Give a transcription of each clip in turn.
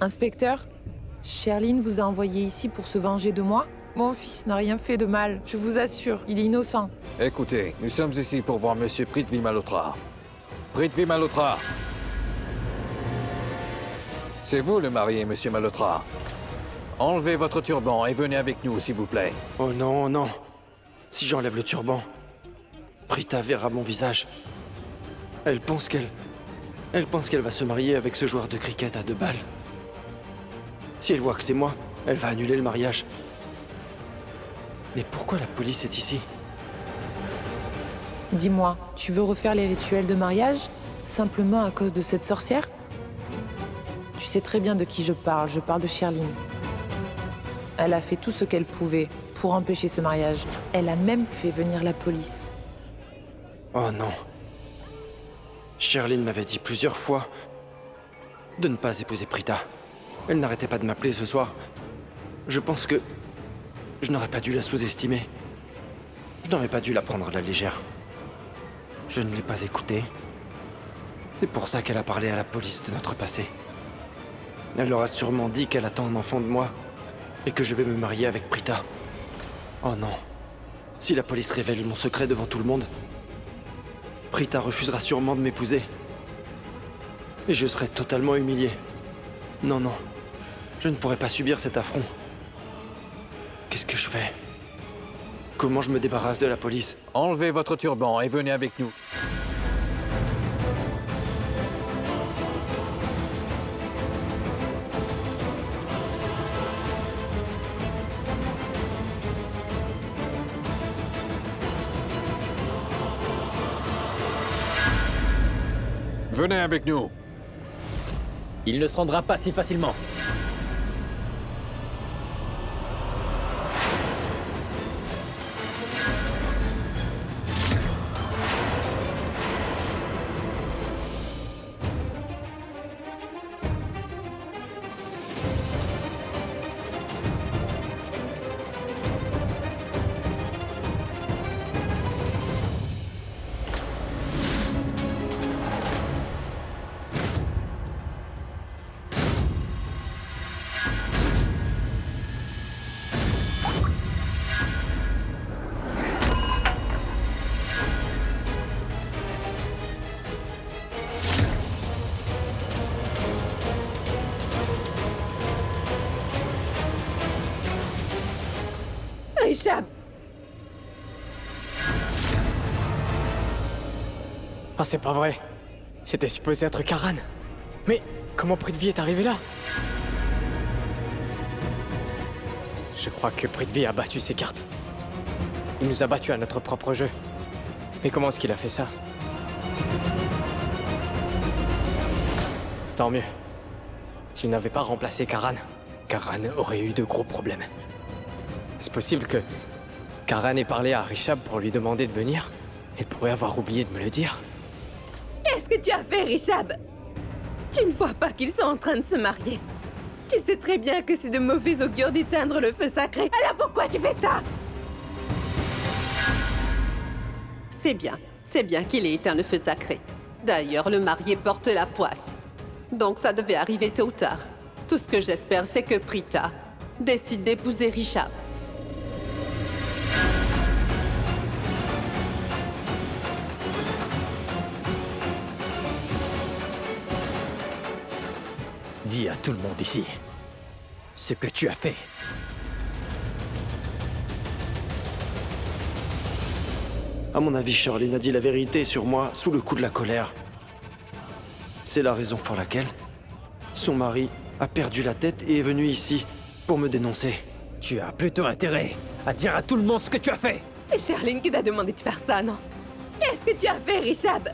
Inspecteur, Sherline vous a envoyé ici pour se venger de moi? Mon fils n'a rien fait de mal, je vous assure, il est innocent. Écoutez, nous sommes ici pour voir Monsieur Prithvi Malhotra. Prithvi Malhotra! C'est vous le marié, Monsieur Malhotra. Enlevez votre turban et venez avec nous, s'il vous plaît. Oh non, non. Si j'enlève le turban, Prita verra mon visage. Elle pense qu'elle va se marier avec ce joueur de cricket à 2 balles. Si elle voit que c'est moi, elle va annuler le mariage. Mais pourquoi la police est ici? Dis-moi, tu veux refaire les rituels de mariage simplement à cause de cette sorcière? Tu sais très bien de qui je parle de Sherline. Elle a fait tout ce qu'elle pouvait pour empêcher ce mariage. Elle a même fait venir la police. Oh non. Sherline m'avait dit plusieurs fois de ne pas épouser Prita. Elle n'arrêtait pas de m'appeler ce soir. Je pense que je n'aurais pas dû la sous-estimer. Je n'aurais pas dû la prendre à la légère. Je ne l'ai pas écoutée. C'est pour ça qu'elle a parlé à la police de notre passé. Elle leur a sûrement dit qu'elle attend un enfant de moi et que je vais me marier avec Prita. Oh non. Si la police révèle mon secret devant tout le monde, Prita refusera sûrement de m'épouser. Et je serai totalement humilié. Non, non. Je ne pourrai pas subir cet affront. Qu'est-ce que je fais? Comment je me débarrasse de la police? Enlevez votre turban et venez avec nous. Venez avec nous. Il ne se rendra pas si facilement. Rishabh! Ah, c'est pas vrai. C'était supposé être Karan. Mais comment Prithvi est arrivé là? Je crois que Prithvi a battu ses cartes. Il nous a battus à notre propre jeu. Mais comment est-ce qu'il a fait ça? Tant mieux. S'il n'avait pas remplacé Karan, Karan aurait eu de gros problèmes. Est-ce possible que Karan ait parlé à Rishabh pour lui demander de venir? Il pourrait avoir oublié de me le dire. Qu'est-ce que tu as fait, Rishabh? Tu ne vois pas qu'ils sont en train de se marier. Tu sais très bien que c'est de mauvais augure d'éteindre le feu sacré. Alors pourquoi tu fais ça? C'est bien qu'il ait éteint le feu sacré. D'ailleurs, le marié porte la poisse. Donc ça devait arriver tôt ou tard. Tout ce que j'espère, c'est que Prita décide d'épouser Rishabh. Dis à tout le monde ici ce que tu as fait. À mon avis, Sherline a dit la vérité sur moi sous le coup de la colère. C'est la raison pour laquelle son mari a perdu la tête et est venu ici pour me dénoncer. Tu as plutôt intérêt à dire à tout le monde ce que tu as fait. C'est Sherline qui t'a demandé de faire ça, non? Qu'est-ce que tu as fait, Rishabh?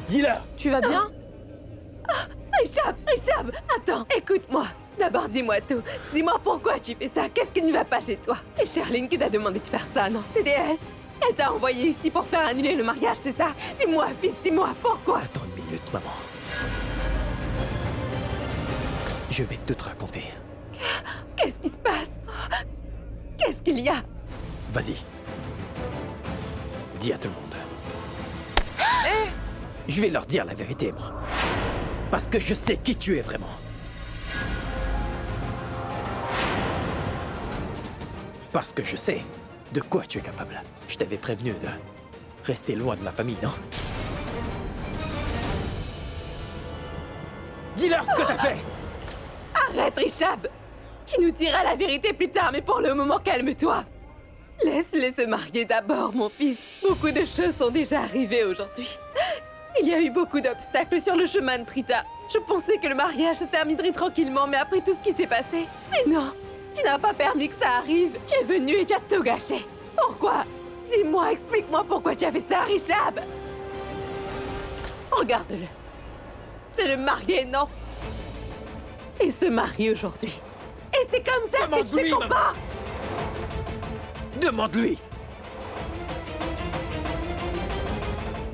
Dis-le! Tu vas bien? Rishabh, attends, écoute-moi. D'abord, dis-moi tout. Dis-moi pourquoi tu fais ça. Qu'est-ce qui ne va pas chez toi? C'est Sherline qui t'a demandé de faire ça, non? C'était elle. Elle t'a envoyé ici pour faire annuler le mariage, c'est ça? Dis-moi, fils, dis-moi, pourquoi? Attends une minute, maman. Je vais tout te raconter. Qu'est-ce qu'il y a? Vas-y. Dis à tout le monde. Je vais leur dire la vérité, moi. Parce que je sais qui tu es vraiment. Parce que je sais de quoi tu es capable. Je t'avais prévenu de rester loin de ma famille, non? Dis-leur ce que t'as fait! Arrête, Richab! Tu nous diras la vérité plus tard, mais pour le moment, calme-toi. Laisse-les se marier d'abord, mon fils. Beaucoup de choses sont déjà arrivées aujourd'hui. Il y a eu beaucoup d'obstacles sur le chemin de Prita. Je pensais que le mariage se terminerait tranquillement, mais après tout ce qui s'est passé... Mais non! Tu n'as pas permis que ça arrive. Tu es venu et tu as tout gâché. Pourquoi? Dis-moi, explique-moi pourquoi tu as fait ça, Richab! Regarde-le. C'est le marié, non? Il se marie aujourd'hui. Et c'est comme ça que tu te comportes! Demande-lui!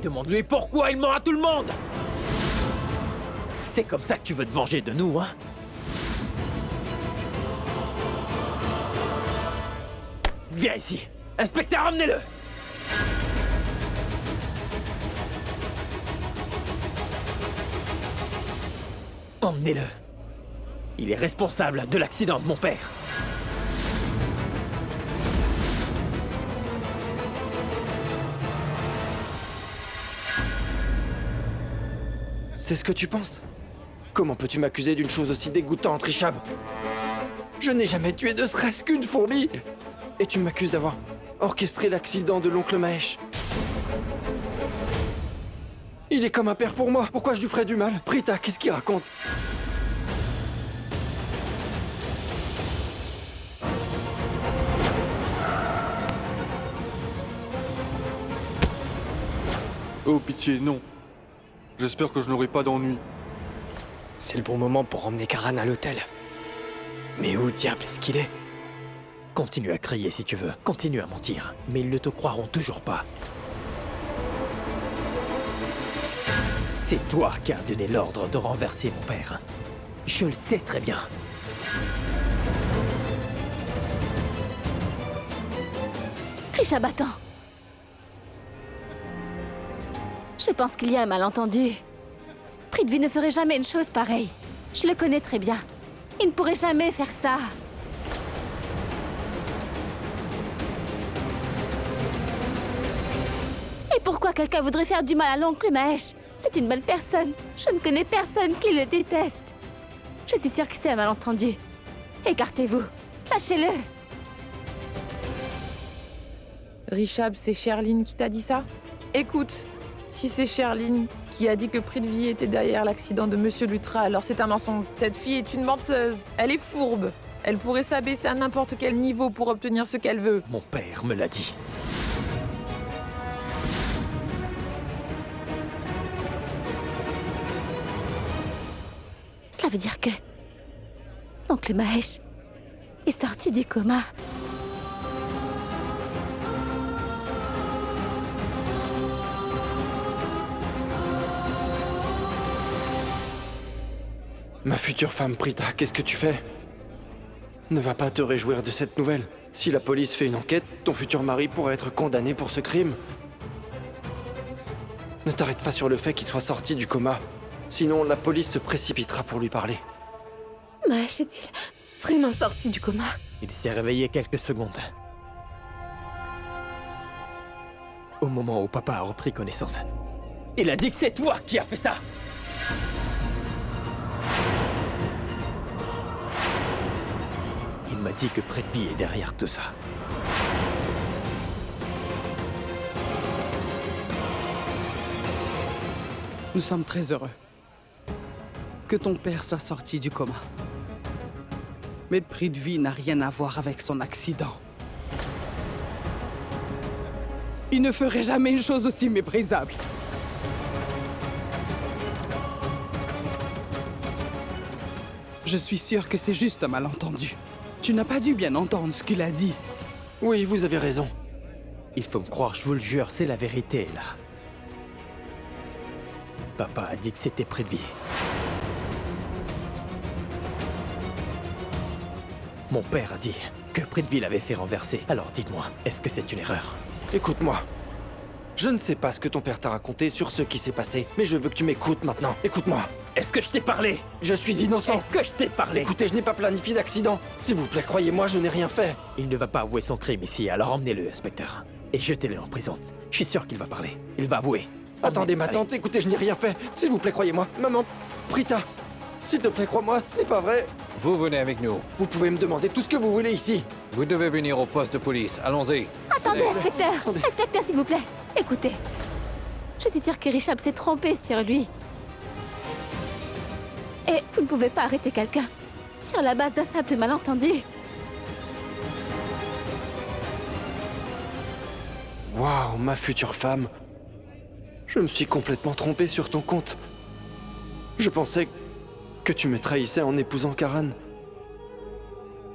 Demande-lui pourquoi il ment à tout le monde! C'est comme ça que tu veux te venger de nous, hein? Viens ici! Inspecteur, emmenez-le! Emmenez-le! Il est responsable de l'accident de mon père. C'est ce que tu penses? Comment peux-tu m'accuser d'une chose aussi dégoûtante, Richab? Je n'ai jamais tué ne serait-ce qu'une fourmi! Et tu m'accuses d'avoir orchestré l'accident de l'oncle Mahesh. Il est comme un père pour moi. Pourquoi je lui ferais du mal? Prita, qu'est-ce qu'il raconte? Oh, pitié, non. J'espère que je n'aurai pas d'ennui. C'est le bon moment pour emmener Karan à l'hôtel. Mais où diable est-ce qu'il est? Continue à crier si tu veux, continue à mentir, mais ils ne te croiront toujours pas. C'est toi qui as donné l'ordre de renverser mon père. Je le sais très bien. Richab, attends. Je pense qu'il y a un malentendu. Prithvi ne ferait jamais une chose pareille. Je le connais très bien. Il ne pourrait jamais faire ça. Et pourquoi quelqu'un voudrait faire du mal à l'oncle Mahesh? C'est une bonne personne. Je ne connais personne qui le déteste. Je suis sûre que c'est un malentendu. Écartez-vous. Lâchez-le. Richab, c'est Sherline qui t'a dit ça? Écoute, si c'est Sherline qui a dit que Prithvi était derrière l'accident de Monsieur Lutra, alors c'est un mensonge. Cette fille est une menteuse. Elle est fourbe. Elle pourrait s'abaisser à n'importe quel niveau pour obtenir ce qu'elle veut. Mon père me l'a dit. Cela veut dire que... l'oncle Mahesh est sorti du coma. Ma future femme, Prita, qu'est-ce que tu fais? Ne va pas te réjouir de cette nouvelle. Si la police fait une enquête, ton futur mari pourrait être condamné pour ce crime. Ne t'arrête pas sur le fait qu'il soit sorti du coma. Sinon, la police se précipitera pour lui parler. Mahesh est-il vraiment sorti du coma? Il s'est réveillé quelques secondes. Au moment où papa a repris connaissance. Il a dit que c'est toi qui as fait ça! Il m'a dit que Prithvi est derrière tout ça. Nous sommes très heureux que ton père soit sorti du coma. Mais Prithvi n'a rien à voir avec son accident. Il ne ferait jamais une chose aussi méprisable. Je suis sûr que c'est juste un malentendu. Tu n'as pas dû bien entendre ce qu'il a dit. Oui, vous avez raison. Il faut me croire, je vous le jure, c'est la vérité, là. Papa a dit que c'était Prithvi. Mon père a dit que Prithvi l'avait fait renverser. Alors dites-moi, est-ce que c'est une erreur? Écoute-moi. Je ne sais pas ce que ton père t'a raconté sur ce qui s'est passé, mais je veux que tu m'écoutes maintenant. Écoute-moi. Est-ce que je t'ai parlé? Je suis innocent. Est-ce que je t'ai parlé? Écoutez, je n'ai pas planifié d'accident. S'il vous plaît, croyez-moi, je n'ai rien fait. Il ne va pas avouer son crime ici, alors emmenez-le, inspecteur. Et jetez-le en prison. Je suis sûr qu'il va parler. Il va avouer. Attendez, ma Allez. tante, écoutez, je n'ai rien fait. S'il vous plaît, croyez-moi. Maman, Prita, s'il te plaît, crois-moi, ce n'est pas vrai. Vous venez avec nous. Vous pouvez me demander tout ce que vous voulez ici. Vous devez venir au poste de police. Allons-y. Attendez, inspecteur. Attendez. Inspecteur, s'il vous plaît. Écoutez. Je suis sûre que Richard s'est trompé sur lui. Et vous ne pouvez pas arrêter quelqu'un sur la base d'un simple malentendu. Waouh, ma future femme. Je me suis complètement trompé sur ton compte. Je pensais que tu me trahissais en épousant Karan.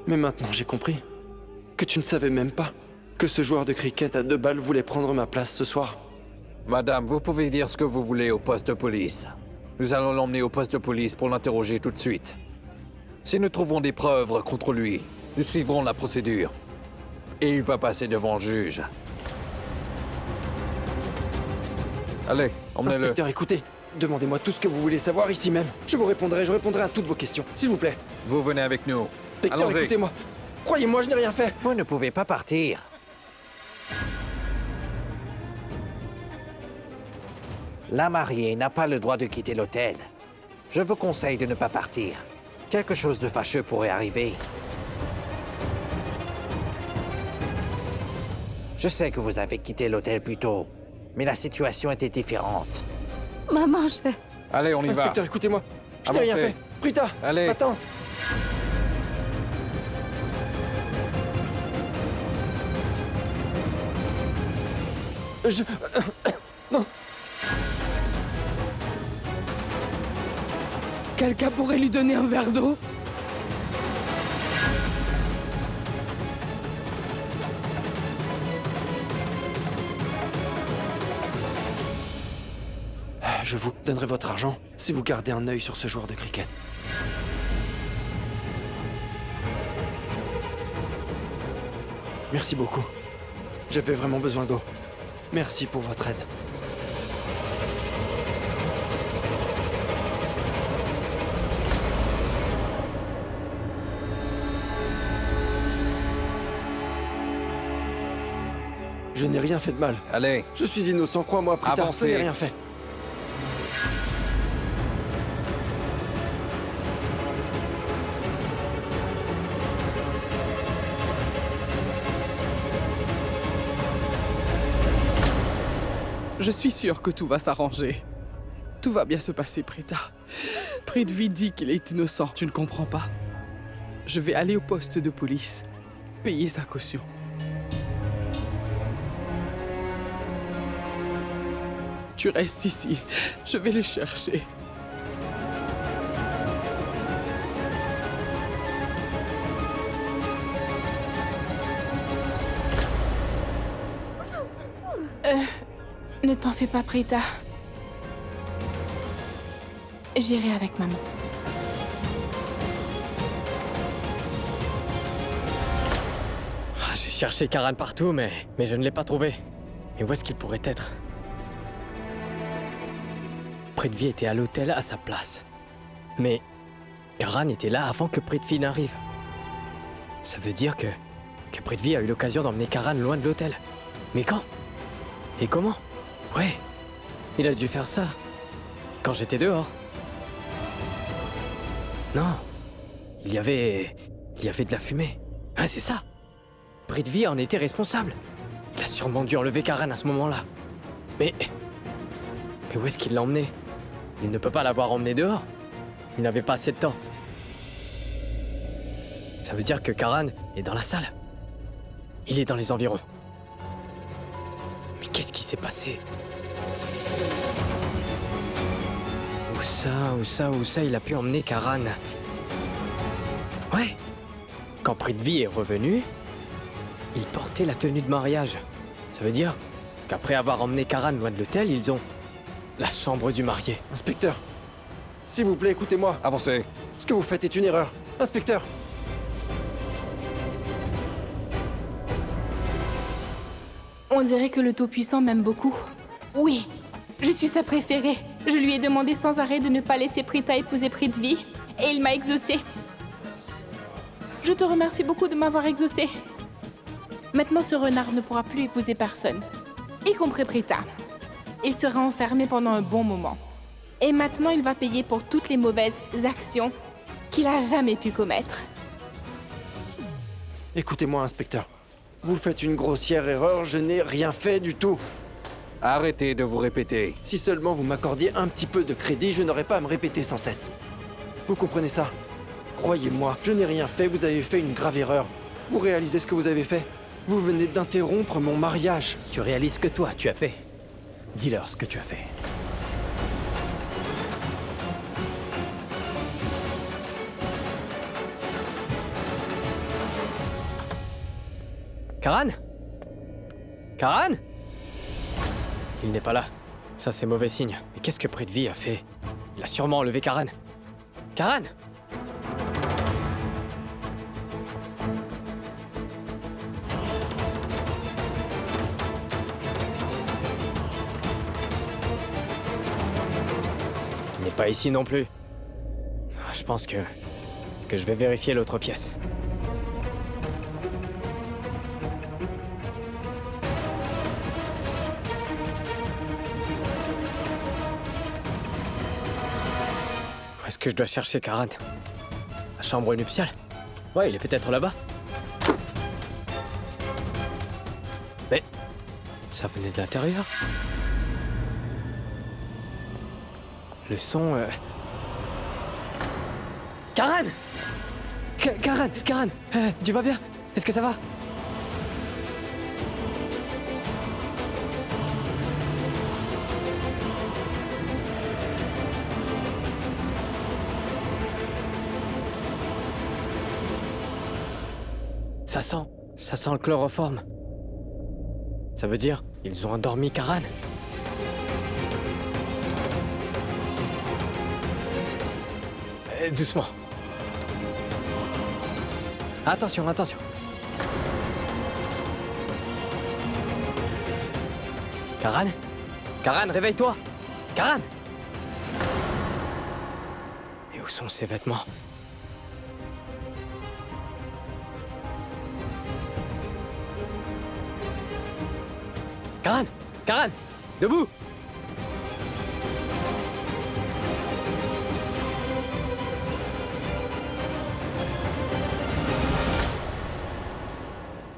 Mais maintenant j'ai compris que tu ne savais même pas que ce joueur de cricket à 2 balles voulait prendre ma place ce soir. Madame, vous pouvez dire ce que vous voulez au poste de police. Nous allons l'emmener au poste de police pour l'interroger tout de suite. Si nous trouvons des preuves contre lui, nous suivrons la procédure. Et il va passer devant le juge. Allez, emmenez-le. Inspecteur, écoutez, demandez-moi tout ce que vous voulez savoir ici même. Je répondrai à toutes vos questions, s'il vous plaît. Vous venez avec nous. Inspecteur, Allons-y. écoutez-moi. Croyez-moi, je n'ai rien fait. Vous ne pouvez pas partir. La mariée n'a pas le droit de quitter l'hôtel. Je vous conseille de ne pas partir. Quelque chose de fâcheux pourrait arriver. Je sais que vous avez quitté l'hôtel plus tôt, mais la situation était différente. Maman, je... Allez, on y va. Inspecteur, écoutez-moi. Je n'ai rien Avancez. fait. Prita, Allez. ma tante. Non. Quelqu'un pourrait lui donner un verre d'eau? Je vous donnerai votre argent si vous gardez un œil sur ce joueur de cricket. Merci beaucoup. J'avais vraiment besoin d'eau. Merci pour votre aide. Je n'ai rien fait de mal. Allez, Je suis innocent, crois-moi, Prita. Avancez. Je n'ai rien fait. Je suis sûr que tout va s'arranger. Tout va bien se passer, Prita. Prithvi dit qu'il est innocent, tu ne comprends pas. Je vais aller au poste de police, payer sa caution. Tu restes ici, je vais le chercher. Ne t'en fais pas, Prita. J'irai avec maman. Ah, j'ai cherché Karan partout, mais je ne l'ai pas trouvé. Et où est-ce qu'il pourrait être? Prithvi était à l'hôtel à sa place. Mais Karan était là avant que Prithvi n'arrive. Ça veut dire que Prithvi a eu l'occasion d'emmener Karan loin de l'hôtel. Mais quand? Et comment? Ouais, il a dû faire ça quand j'étais dehors. Non, il y avait de la fumée. Ah, c'est ça. Prithvi en était responsable. Il a sûrement dû enlever Karan à ce moment-là. Mais où est-ce qu'il l'a emmené? Il ne peut pas l'avoir emmené dehors. Il n'avait pas assez de temps. Ça veut dire que Karan est dans la salle. Il est dans les environs. Mais qu'est-ce qui s'est passé? Où ça, il a pu emmener Karan? Ouais. Quand Prithvi est revenu, il portait la tenue de mariage. Ça veut dire qu'après avoir emmené Karan loin de l'hôtel, ils ont la chambre du marié. Inspecteur, s'il vous plaît, écoutez-moi. avancez. Ce que vous faites est une erreur. Inspecteur. On dirait que le Tout-Puissant m'aime beaucoup. Oui, je suis sa préférée. Je lui ai demandé sans arrêt de ne pas laisser Prita épouser Prithvi, et il m'a exaucé. Je te remercie beaucoup de m'avoir exaucé. Maintenant, ce renard ne pourra plus épouser personne, y compris Prita. Il sera enfermé pendant un bon moment. Et maintenant, il va payer pour toutes les mauvaises actions qu'il a jamais pu commettre. Écoutez-moi, inspecteur. Vous faites une grossière erreur, je n'ai rien fait du tout. Arrêtez de vous répéter. Si seulement vous m'accordiez un petit peu de crédit, je n'aurais pas à me répéter sans cesse. Vous comprenez ça? Croyez-moi, je n'ai rien fait, vous avez fait une grave erreur. Vous réalisez ce que vous avez fait? Vous venez d'interrompre mon mariage. Tu réalises ce que toi, tu as fait. Dis-leur ce que tu as fait. Karan? Karan? Il n'est pas là. Ça, c'est mauvais signe. Mais qu'est-ce que Prithvi a fait? Il a sûrement enlevé Karan. Karan? Il n'est pas ici non plus. Ah, je pense que je vais vérifier l'autre pièce. Où est-ce que je dois chercher Karan? La chambre nuptiale? Ouais, il est peut-être là-bas. Mais ça venait de l'intérieur. Le son... Karan! Karan! Tu vas bien? Est-ce que ça va? Ça sent le chloroforme. Ça veut dire, ils ont endormi Karan. Doucement. Attention. Karan? Karan, réveille-toi! Karan! Et où sont ses vêtements? Karan! Debout!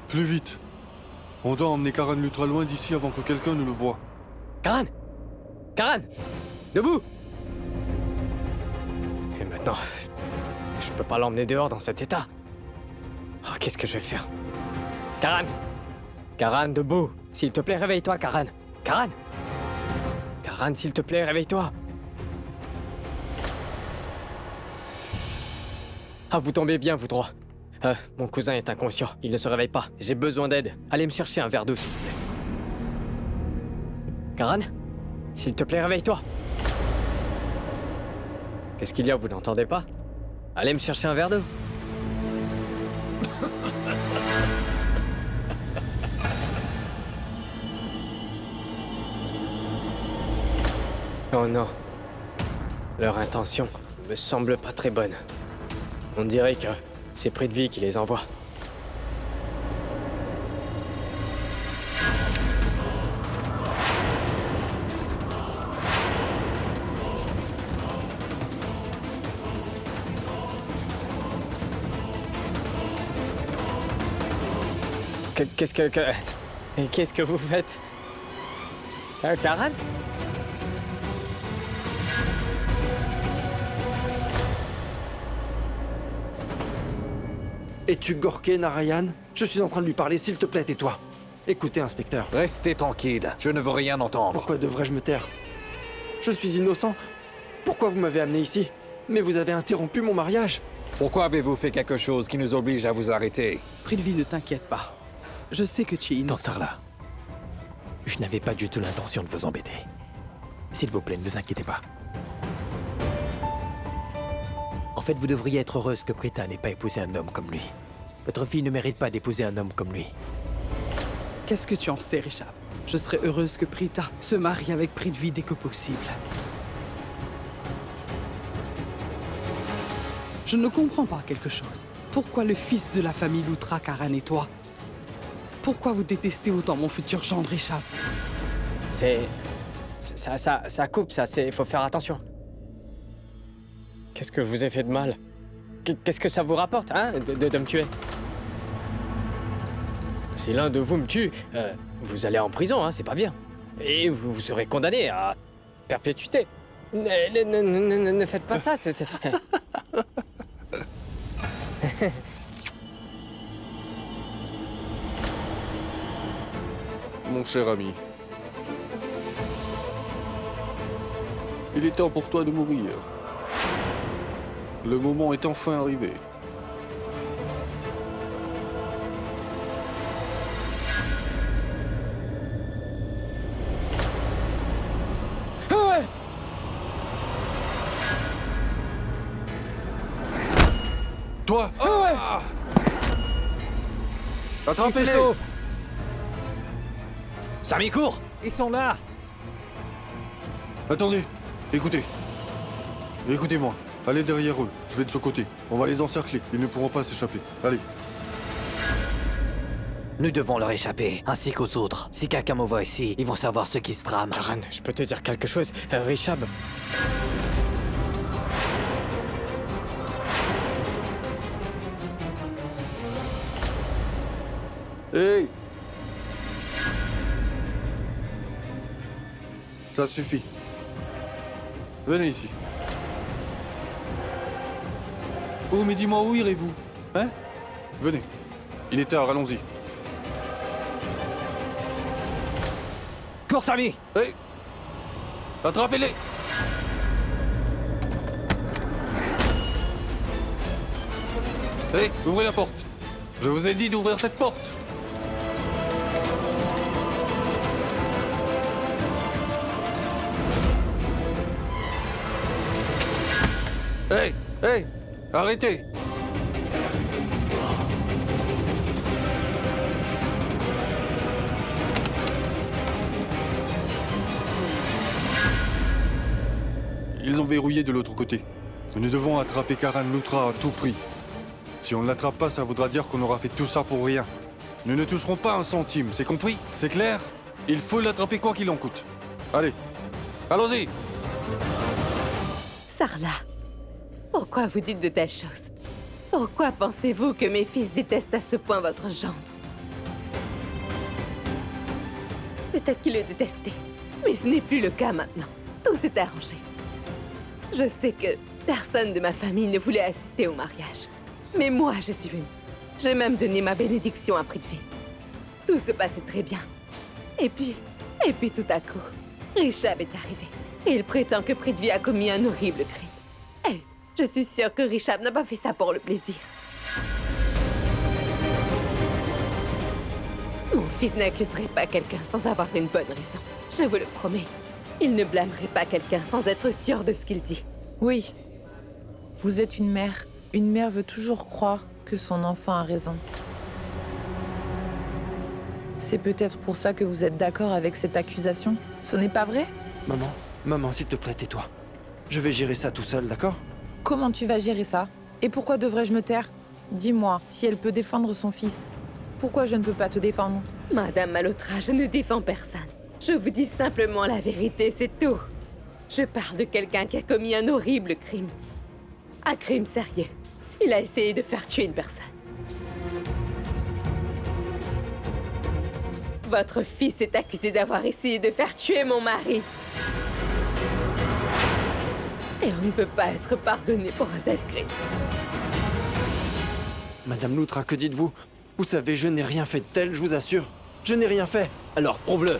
Plus vite. On doit emmener Karan ultra loin d'ici avant que quelqu'un ne le voie. Karan! Debout! Et maintenant, je peux pas l'emmener dehors dans cet état. Oh, qu'est-ce que je vais faire? Karan, debout! S'il te plaît, réveille-toi, Karan! Karan, s'il te plaît, réveille-toi! Ah, vous tombez bien, vous trois. Mon cousin est inconscient, il ne se réveille pas. J'ai besoin d'aide. Allez me chercher un verre d'eau, s'il te plaît. Karan, s'il te plaît, réveille-toi! Qu'est-ce qu'il y a, vous n'entendez pas? Allez me chercher un verre d'eau. Oh non. Leur intention me semble pas très bonne. On dirait que c'est Prithvi qui les envoie. Qu'est-ce que vous faites? Karan? Es-tu Gorké, Narayan? Je suis en train de lui parler, s'il te plaît, tais-toi. Écoutez, inspecteur. Restez tranquille, je ne veux rien entendre. Pourquoi devrais-je me taire? Je suis innocent. Pourquoi vous m'avez amené ici? Mais vous avez interrompu mon mariage. Pourquoi avez-vous fait quelque chose qui nous oblige à vous arrêter? Prithvi, ne t'inquiète pas. Je sais que tu es innocent. Docteur, je n'avais pas du tout l'intention de vous embêter. S'il vous plaît, ne vous inquiétez pas. En fait, vous devriez être heureuse que Prita n'ait pas épousé un homme comme lui. Votre fille ne mérite pas d'épouser un homme comme lui. Qu'est-ce que tu en sais, Richard? Je serais heureuse que Prita se marie avec Prithvi dès que possible. Je ne comprends pas quelque chose. Pourquoi le fils de la famille Luthra, Karan et toi? Pourquoi vous détestez autant mon futur gendre, Richard? Ça coupe, ça, faut faire attention. Qu'est-ce que je vous ai fait de mal? Qu'est-ce que ça vous rapporte, hein, de me tuer? Si l'un de vous me tue, vous allez en prison, hein, c'est pas bien. Et vous serez condamné à perpétuité. Ne faites pas ça, Mon cher ami. Il est temps pour toi de mourir. Le moment est enfin arrivé. Toi! Attrapez-les! Sami, cours! Ils sont là! Attendez, écoutez. Écoutez-moi. Allez derrière eux, je vais de ce côté. On va les encercler, ils ne pourront pas s'échapper. Allez. Nous devons leur échapper, ainsi qu'aux autres. Si quelqu'un me voit ici, ils vont savoir ce qui se trame. Karan, je peux te dire quelque chose, Rishab. Hey! Ça suffit. Venez ici. Oh, mais dis-moi, où irez-vous? Hein? Venez. Il est tard, allons-y. Cours, Sami! Hey! Attrapez-les! Hey, ouvrez la porte! Je vous ai dit d'ouvrir cette porte! Hey! Hey! Arrêtez! Ils ont verrouillé de l'autre côté. Nous devons attraper Karan Luthra à tout prix. Si on ne l'attrape pas, ça voudra dire qu'on aura fait tout ça pour rien. Nous ne toucherons pas un centime, c'est compris? C'est clair? Il faut l'attraper quoi qu'il en coûte. Allez, allons-y! Sarla, pourquoi vous dites de telles choses? Pourquoi pensez-vous que mes fils détestent à ce point votre gendre? Peut-être qu'ils le détestaient, mais ce n'est plus le cas maintenant. Tout s'est arrangé. Je sais que personne de ma famille ne voulait assister au mariage. Mais moi, je suis venue. J'ai même donné ma bénédiction à Prithvi. Tout se passait très bien. Et puis tout à coup, Rishab est arrivé. Et il prétend que Prithvi a commis un horrible crime. Et je suis sûre que Rishab n'a pas fait ça pour le plaisir. Mon fils n'accuserait pas quelqu'un sans avoir une bonne raison. Je vous le promets. Il ne blâmerait pas quelqu'un sans être sûr de ce qu'il dit. Oui. Vous êtes une mère. Une mère veut toujours croire que son enfant a raison. C'est peut-être pour ça que vous êtes d'accord avec cette accusation. Ce n'est pas vrai? Maman, s'il te plaît, tais-toi. Je vais gérer ça tout seul, d'accord? Comment tu vas gérer ça? Et pourquoi devrais-je me taire? Dis-moi, si elle peut défendre son fils, pourquoi je ne peux pas te défendre? Madame Malhotra, je ne défends personne. Je vous dis simplement la vérité, c'est tout. Je parle de quelqu'un qui a commis un horrible crime. Un crime sérieux. Il a essayé de faire tuer une personne. Votre fils est accusé d'avoir essayé de faire tuer mon mari. Et on ne peut pas être pardonné pour un tel crime. Madame Luthra, que dites-vous? Vous savez, je n'ai rien fait de tel, je vous assure. Je n'ai rien fait. Alors, prouve-le.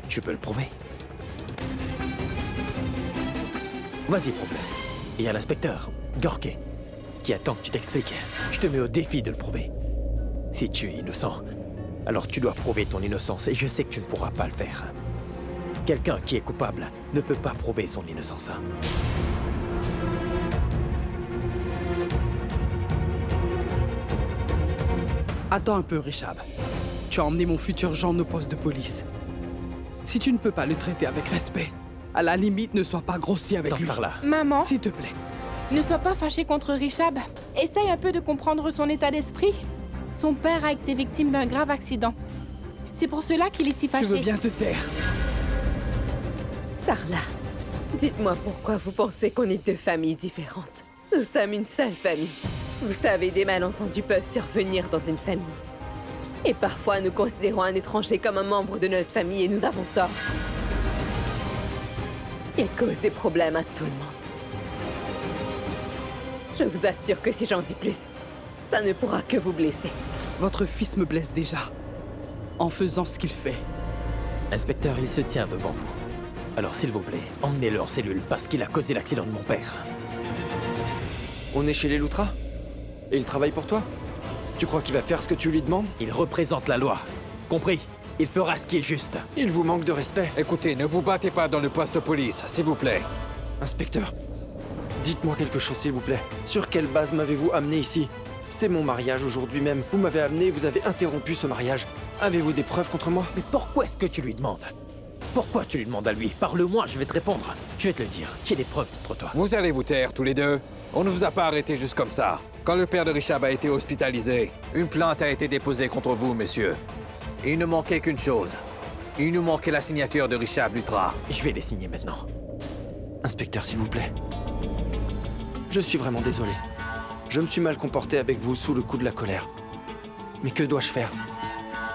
Tu peux le prouver? Vas-y, prouve-le. Il y a l'inspecteur, Gorke, qui attend que tu t'expliques. Je te mets au défi de le prouver. Si tu es innocent, alors tu dois prouver ton innocence, et je sais que tu ne pourras pas le faire. Quelqu'un qui est coupable ne peut pas prouver son innocence. Attends un peu, Richab. Tu as emmené mon futur gendre au poste de police. Si tu ne peux pas le traiter avec respect, à la limite, ne sois pas grossier avec lui. Là. Maman, S'il te plaît. ne sois pas fâchée contre Richab. Essaye un peu de comprendre son état d'esprit. Son père a été victime d'un grave accident. C'est pour cela qu'il est si fâché. Tu veux bien te taire? Sarla, dites-moi pourquoi vous pensez qu'on est deux familles différentes. Nous sommes une seule famille. Vous savez, des malentendus peuvent survenir dans une famille. Et parfois, nous considérons un étranger comme un membre de notre famille et nous avons tort. Il cause des problèmes à tout le monde. Je vous assure que si j'en dis plus, ça ne pourra que vous blesser. Votre fils me blesse déjà, en faisant ce qu'il fait. Inspecteur, il se tient devant vous. Alors s'il vous plaît, emmenez-le en cellule parce qu'il a causé l'accident de mon père. On est chez les Loutra? Et il travaille pour toi? Tu crois qu'il va faire ce que tu lui demandes? Il représente la loi. Compris? Il fera ce qui est juste. Il vous manque de respect. Écoutez, ne vous battez pas dans le poste de police, s'il vous plaît. Inspecteur, dites-moi quelque chose s'il vous plaît. Sur quelle base m'avez-vous amené ici? C'est mon mariage aujourd'hui même. Vous m'avez amené, vous avez interrompu ce mariage. Avez-vous des preuves contre moi? Mais pourquoi est-ce que tu lui demandes? Pourquoi tu lui demandes à lui? Parle-moi, je vais te répondre. Je vais te le dire. J'ai des preuves contre toi. Vous allez vous taire tous les deux. On ne vous a pas arrêté juste comme ça. Quand le père de Richab a été hospitalisé, une plainte a été déposée contre vous, monsieur. Il ne manquait qu'une chose. Il nous manquait la signature de Richab Lutra. Je vais les signer maintenant. Inspecteur, s'il vous plaît. Je suis vraiment désolé. Je me suis mal comporté avec vous sous le coup de la colère. Mais que dois-je faire?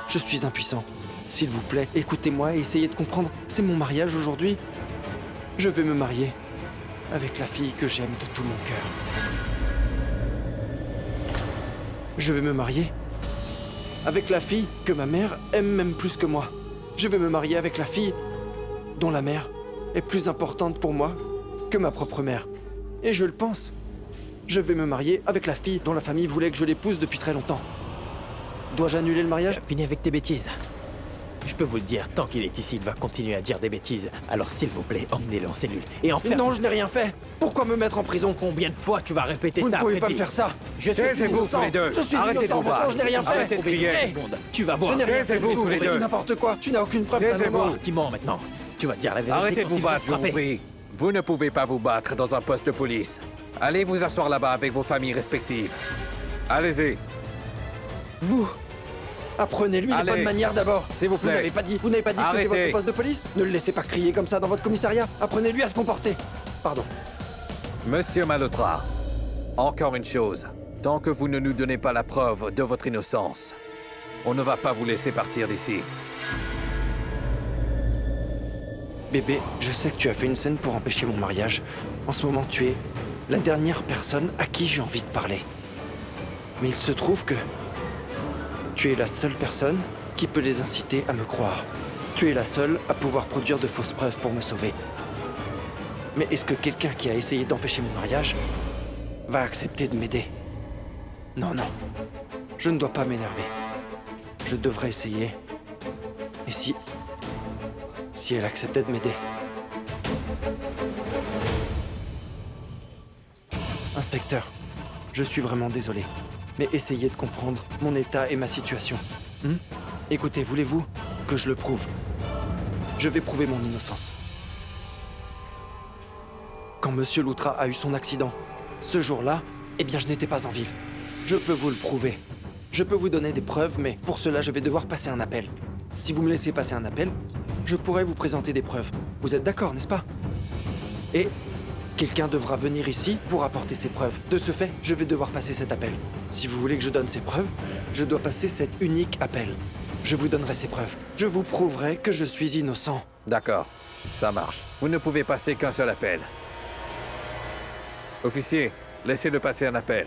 Je suis impuissant. S'il vous plaît, écoutez-moi et essayez de comprendre. C'est mon mariage aujourd'hui. Je vais me marier avec la fille que j'aime de tout mon cœur. Je vais me marier avec la fille que ma mère aime même plus que moi. Je vais me marier avec la fille dont la mère est plus importante pour moi que ma propre mère. Et je le pense. Je vais me marier avec la fille dont la famille voulait que je l'épouse depuis très longtemps. Dois-je annuler le mariage? Finis avec tes bêtises. Je peux vous le dire, tant qu'il est ici, il va continuer à dire des bêtises. Alors s'il vous plaît, emmenez-le en cellule. Et enfermez-le. Non, je n'ai rien fait. Pourquoi me mettre en prison? Combien de fois tu vas répéter Vous ça? ne pouvez pas Freddy? me faire ça. Je suis Taisez-vous innocent. tous les deux. Je suis Arrêtez de innocent, vous battre. je n'ai rien fait. Arrêtez de crier. Tu vas voir. Je n'ai rien fait. Taisez-vous tous les Tu dis deux. n'importe quoi. Tu n'as aucune preuve. Taisez-vous. face à moi. Qui ment maintenant? Tu vas dire la vérité. Arrêtez de quand vous il va battre, te je vous frapper. prie. Vous ne pouvez pas vous battre dans un poste de police. Allez vous asseoir là-bas avec vos familles respectives. Allez-y. Vous, Apprenez-lui les Allez. bonnes manières d'abord. S'il vous plaît. Vous n'avez pas dit que c'était Arrêtez. votre poste de police? Ne le laissez pas crier comme ça dans votre commissariat. Apprenez-lui à se comporter. Pardon. Monsieur Malotra, encore une chose. Tant que vous ne nous donnez pas la preuve de votre innocence, on ne va pas vous laisser partir d'ici. Bébé, je sais que tu as fait une scène pour empêcher mon mariage. En ce moment, tu es la dernière personne à qui j'ai envie de parler. Mais il se trouve que tu es la seule personne qui peut les inciter à me croire. Tu es la seule à pouvoir produire de fausses preuves pour me sauver. Mais est-ce que quelqu'un qui a essayé d'empêcher mon mariage va accepter de m'aider? Non, non. Je ne dois pas m'énerver. Je devrais essayer. Et si elle acceptait de m'aider? Inspecteur, je suis vraiment désolé, mais essayez de comprendre mon état et ma situation. Écoutez, voulez-vous que je le prouve? Je vais prouver mon innocence. Quand Monsieur Loutra a eu son accident, ce jour-là, eh bien je n'étais pas en ville. Je peux vous le prouver. Je peux vous donner des preuves, mais pour cela je vais devoir passer un appel. Si vous me laissez passer un appel, je pourrai vous présenter des preuves. Vous êtes d'accord, n'est-ce pas? Et quelqu'un devra venir ici pour apporter ces preuves. De ce fait, je vais devoir passer cet appel. Si vous voulez que je donne ces preuves, je dois passer cet unique appel. Je vous donnerai ces preuves. Je vous prouverai que je suis innocent. D'accord, ça marche. Vous ne pouvez passer qu'un seul appel. Officier, laissez-le passer un appel.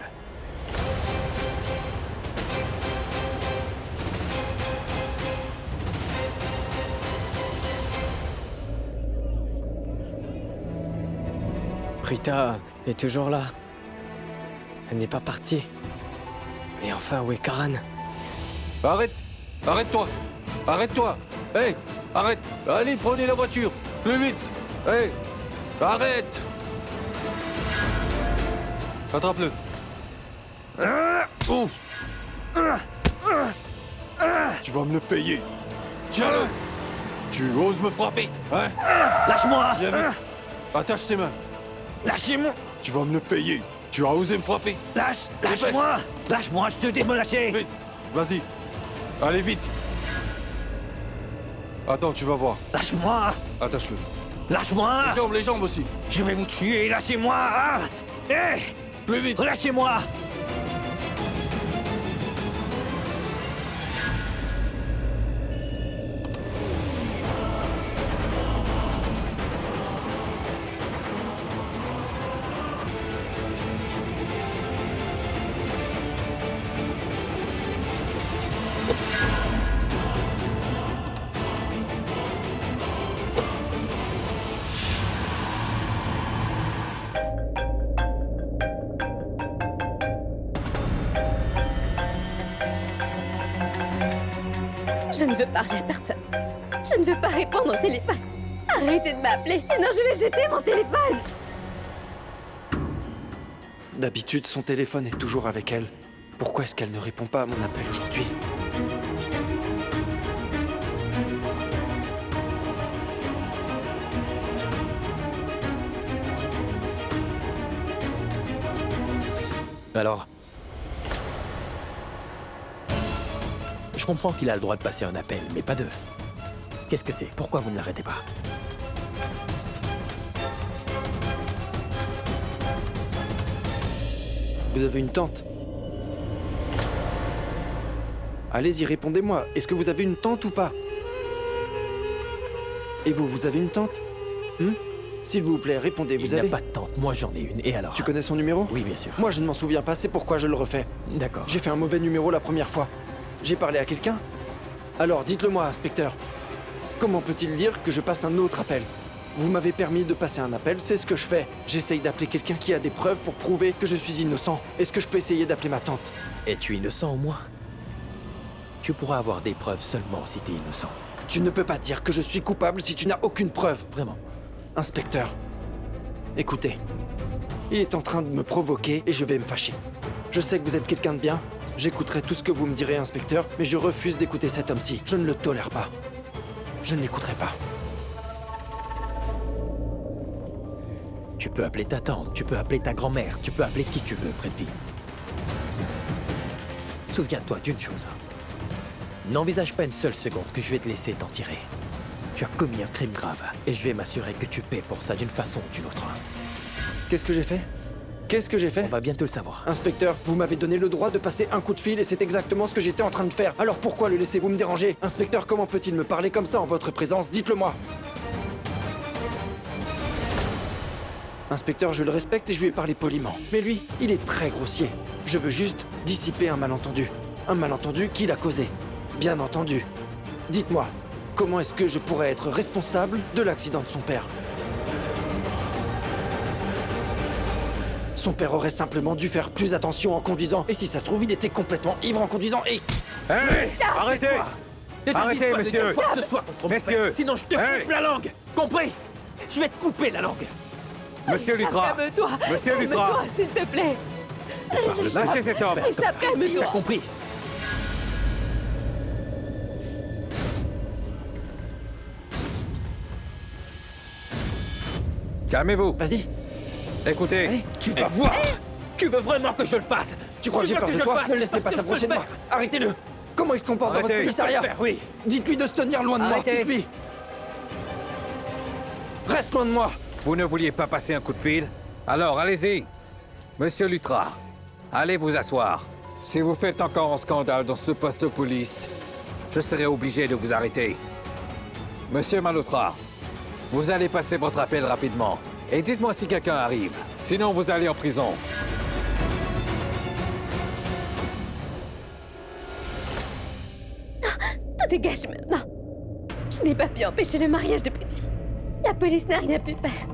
Prita est toujours là. Elle n'est pas partie. Mais enfin, où est Karan? Arrête! Arrête-toi! Arrête-toi! Hé! Arrête! Allez, prenez la voiture! Plus vite! Hé! Arrête! Attrape-le! Ouf! Tu vas me le payer. Tiens-le. Tu oses me frapper, hein? Lâche-moi! Viens vite. Attache ses mains. Lâchez-moi! Tu vas me le payer. Tu as osé me frapper. Lâche-moi! Lâche-moi, je te dis de me lâcher! Vite. Vas-y. Allez, vite. Attends, tu vas voir. Lâche-moi! Attache-le. Lâche-moi! Les jambes aussi. Je vais vous tuer, lâchez-moi! Ah! Plus vite. Relâchez-moi! Je ne veux parler à personne. Je ne veux pas répondre au téléphone. Arrêtez de m'appeler, sinon je vais jeter mon téléphone. D'habitude, son téléphone est toujours avec elle. Pourquoi est-ce qu'elle ne répond pas à mon appel aujourd'hui? Alors? Je comprends qu'il a le droit de passer un appel, mais pas deux. Qu'est-ce que c'est? Pourquoi vous ne l'arrêtez pas? Vous avez une tante? Allez-y, répondez-moi. Est-ce que vous avez une tante ou pas? Et vous, vous avez une tante? S'il vous plaît, répondez, vous avez... Il n'y a pas de tante, moi j'en ai une, et alors? Tu connais son numéro? Oui, bien sûr. Moi, je ne m'en souviens pas, c'est pourquoi je le refais. D'accord. J'ai fait un mauvais numéro la première fois. J'ai parlé à quelqu'un? Alors, dites-le-moi, inspecteur. Comment peut-il dire que je passe un autre appel? Vous m'avez permis de passer un appel, c'est ce que je fais. J'essaye d'appeler quelqu'un qui a des preuves pour prouver que je suis innocent. Est-ce que je peux essayer d'appeler ma tante? Es-tu innocent au moins? Tu pourras avoir des preuves seulement si t'es innocent. Tu ne peux pas dire que je suis coupable si tu n'as aucune preuve. Vraiment. Inspecteur, écoutez. Il est en train de me provoquer et je vais me fâcher. Je sais que vous êtes quelqu'un de bien. J'écouterai tout ce que vous me direz, inspecteur, mais je refuse d'écouter cet homme-ci. Je ne le tolère pas. Je ne l'écouterai pas. Tu peux appeler ta tante, tu peux appeler ta grand-mère, tu peux appeler qui tu veux, Prithvi. Souviens-toi d'une chose. N'envisage pas une seule seconde que je vais te laisser t'en tirer. Tu as commis un crime grave, et je vais m'assurer que tu paies pour ça d'une façon ou d'une autre. Qu'est-ce que j'ai fait? Qu'est-ce que j'ai fait? On va bientôt le savoir. Inspecteur, vous m'avez donné le droit de passer un coup de fil et c'est exactement ce que j'étais en train de faire. Alors pourquoi le laissez-vous me déranger? Inspecteur, comment peut-il me parler comme ça en votre présence? Dites-le-moi. Inspecteur, je le respecte et je lui ai parlé poliment. Mais lui, il est très grossier. Je veux juste dissiper un malentendu. Un malentendu qu'il a causé. Bien entendu. Dites-moi, comment est-ce que je pourrais être responsable de l'accident de son père? Son père aurait simplement dû faire plus attention en conduisant. Et si ça se trouve, il était complètement ivre en conduisant et... Hey! Arrêtez! Arrêtez, monsieur! Ce soir contre mon Messieurs! père, sinon je te coupe la langue! Compris? Je vais te couper la langue! Monsieur Lutra! Calme-toi. Monsieur Lutra! Calme-toi, s'il te plaît. Lâchez cet homme! Richard, calme-toi. T'as compris? Calmez-vous! Vas-y. Écoutez! Allez, Tu vas voir! Tu veux vraiment que je le fasse? Tu crois que j'ai veux peur de je le toi? fasse? Ne laissez pas Je peux s'approcher de le moi. faire. Arrêtez-le. Comment il se comporte dans votre Arrêtez. commissariat? Oui. Dites-lui de se tenir loin de moi. Arrêtez. Dites-lui. Reste loin de moi. Vous ne vouliez pas passer un coup de fil? Alors, allez-y! Monsieur Lutra, allez vous asseoir. Si vous faites encore un scandale dans ce poste de police, je serai obligé de vous arrêter. Monsieur Malhotra, vous allez passer votre appel rapidement. Et dites-moi si quelqu'un arrive. Sinon, vous allez en prison. Tout est gâché maintenant. Je n'ai pas pu empêcher le mariage de Prithvi. La police n'a rien pu faire.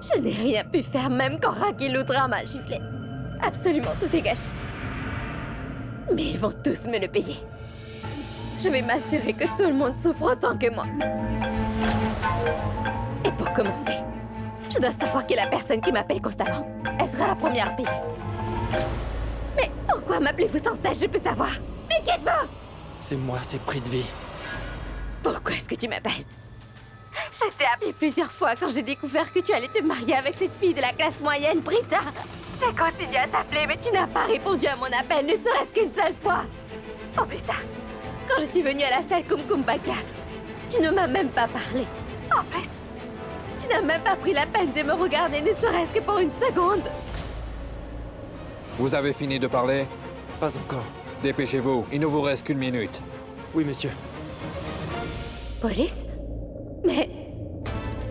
Je n'ai rien pu faire même quand Raki Lutra m'a giflé. Absolument tout est gâché. Mais ils vont tous me le payer. Je vais m'assurer que tout le monde souffre autant que moi. Et pour commencer, je dois savoir qui est la personne qui m'appelle constamment. Elle sera la première à payer. Mais pourquoi m'appelez-vous sans cesse? Je peux savoir. Mais quitte-vous! C'est moi, c'est Prithvi. Pourquoi est-ce que tu m'appelles? Je t'ai appelé plusieurs fois quand j'ai découvert que tu allais te marier avec cette fille de la classe moyenne, Prita. J'ai continué à t'appeler, mais tu n'as pas répondu à mon appel, ne serait-ce qu'une seule fois. En plus ça, quand je suis venue à la salle Kumkumbaka, tu ne m'as même pas parlé. En plus, tu n'as même pas pris la peine de me regarder, ne serait-ce que pour une seconde. Vous avez fini de parler? Pas encore. Dépêchez-vous, il ne vous reste qu'une minute. Oui, monsieur. Police? Mais...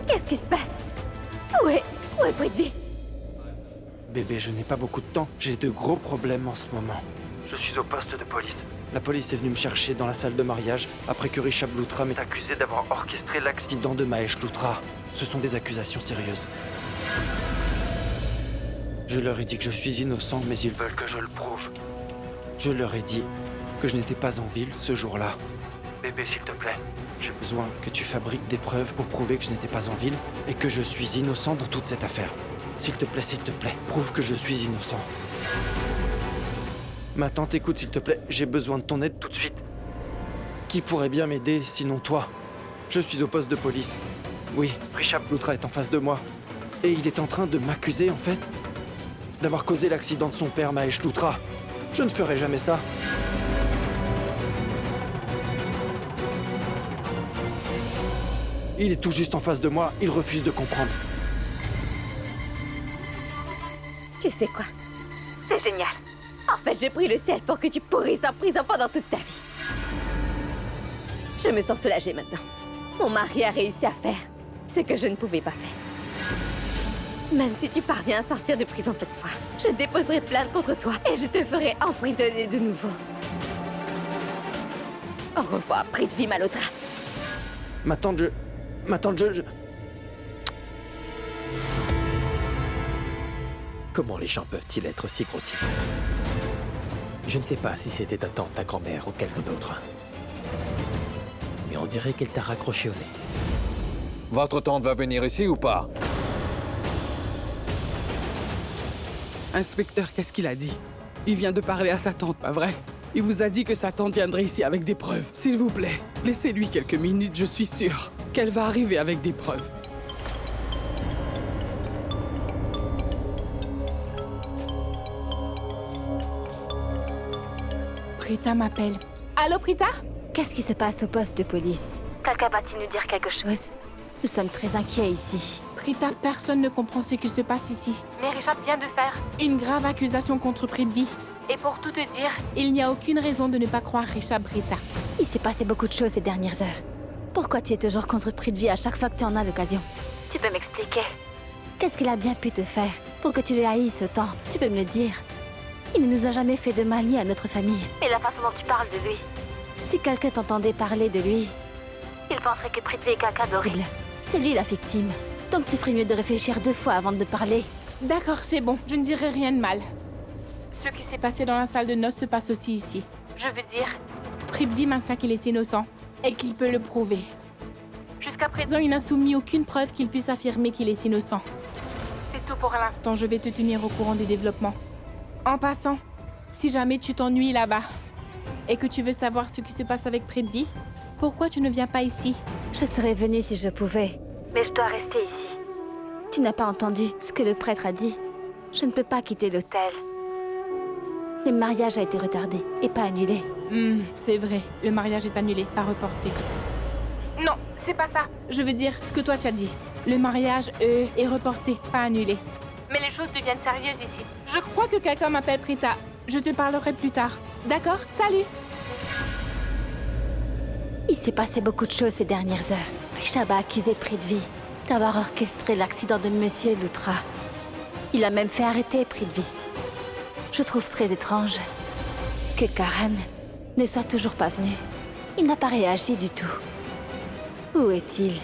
qu'est-ce qui se passe? Où est Prithvi? Bébé, je n'ai pas beaucoup de temps. J'ai de gros problèmes en ce moment. Je suis au poste de police. La police est venue me chercher dans la salle de mariage après que Rishabh Luthra m'ait accusé d'avoir orchestré l'accident de Mahesh Luthra. Ce sont des accusations sérieuses. Je leur ai dit que je suis innocent, mais ils veulent que je le prouve. Je leur ai dit que je n'étais pas en ville ce jour-là. Bébé, s'il te plaît, j'ai besoin que tu fabriques des preuves pour prouver que je n'étais pas en ville et que je suis innocent dans toute cette affaire. S'il te plaît, prouve que je suis innocent. Ma tante, écoute, s'il te plaît, j'ai besoin de ton aide tout de suite. Qui pourrait bien m'aider, sinon toi? Je suis au poste de police. Oui, Rishabh Luthra est en face de moi. Et il est en train de m'accuser, en fait, d'avoir causé l'accident de son père, Mahesh Luthra. Je ne ferai jamais ça. Il est tout juste en face de moi, il refuse de comprendre. Tu sais quoi? C'est génial. En fait, j'ai pris le ciel pour que tu pourrisses en prison pendant toute ta vie. Je me sens soulagée maintenant. Mon mari a réussi à faire ce que je ne pouvais pas faire. Même si tu parviens à sortir de prison cette fois, je déposerai plainte contre toi et je te ferai emprisonner de nouveau. Au revoir, Prithvi Malhotra. Ma tante, je... Comment les gens peuvent-ils être si grossiers? Je ne sais pas si c'était ta tante, ta grand-mère ou quelqu'un d'autre. Mais on dirait qu'elle t'a raccroché au nez. Votre tante va venir ici ou pas? Inspecteur, qu'est-ce qu'il a dit? Il vient de parler à sa tante, pas vrai? Il vous a dit que sa tante viendrait ici avec des preuves. S'il vous plaît, laissez-lui quelques minutes, je suis sûre qu'elle va arriver avec des preuves. Prita m'appelle. Allô, Prita? Qu'est-ce qui se passe au poste de police? Quelqu'un va-t-il nous dire quelque chose? Nous sommes très inquiets ici. Prita, personne ne comprend ce qui se passe ici. Mais Rishabh vient de faire. Une grave accusation contre Prithvi. Et pour tout te dire, Il n'y a aucune raison de ne pas croire Rishabh, Prita. Il s'est passé beaucoup de choses ces dernières heures. Pourquoi tu es toujours contre Prithvi à chaque fois que tu en as l'occasion? Tu peux m'expliquer? Qu'est-ce qu'il a bien pu te faire pour que tu le haïsses autant? Tu peux me le dire? Il ne nous a jamais fait de mal ni à notre famille. Mais la façon dont tu parles de lui... Si quelqu'un t'entendait parler de lui, il penserait que Prithvi est quelqu'un d'horrible. C'est lui la victime. Donc tu ferais mieux de réfléchir 2 fois avant de parler. D'accord, c'est bon. Je ne dirai rien de mal. Ce qui s'est passé dans la salle de noces se passe aussi ici. je veux dire, Prithvi maintient qu'il est innocent et qu'il peut le prouver. jusqu'à présent, Il n'a soumis aucune preuve qu'il puisse affirmer qu'il est innocent. C'est tout pour l'instant, je vais te tenir au courant des développements. En passant, si jamais tu t'ennuies là-bas et que tu veux savoir ce qui se passe avec Prithvi, pourquoi tu ne viens pas ici? Je serais venue si je pouvais, mais je dois rester ici. Tu n'as pas entendu ce que le prêtre a dit? Je ne peux pas quitter l'hôtel. Le mariage a été retardé et pas annulé. C'est vrai, le mariage est annulé, pas reporté. non, c'est pas ça. Je veux dire ce que toi tu as dit. Le mariage, est reporté, pas annulé. Mais les choses deviennent sérieuses ici. Je crois que quelqu'un m'appelle Prita. Je te parlerai plus tard. D'accord? Salut! Il s'est passé beaucoup de choses ces dernières heures. Rishabh a accusé Prithvi d'avoir orchestré l'accident de Monsieur Luthra. Il a même fait arrêter Prithvi. Je trouve très étrange que Karan ne soit toujours pas venu. Il n'a pas réagi du tout. Où est-il?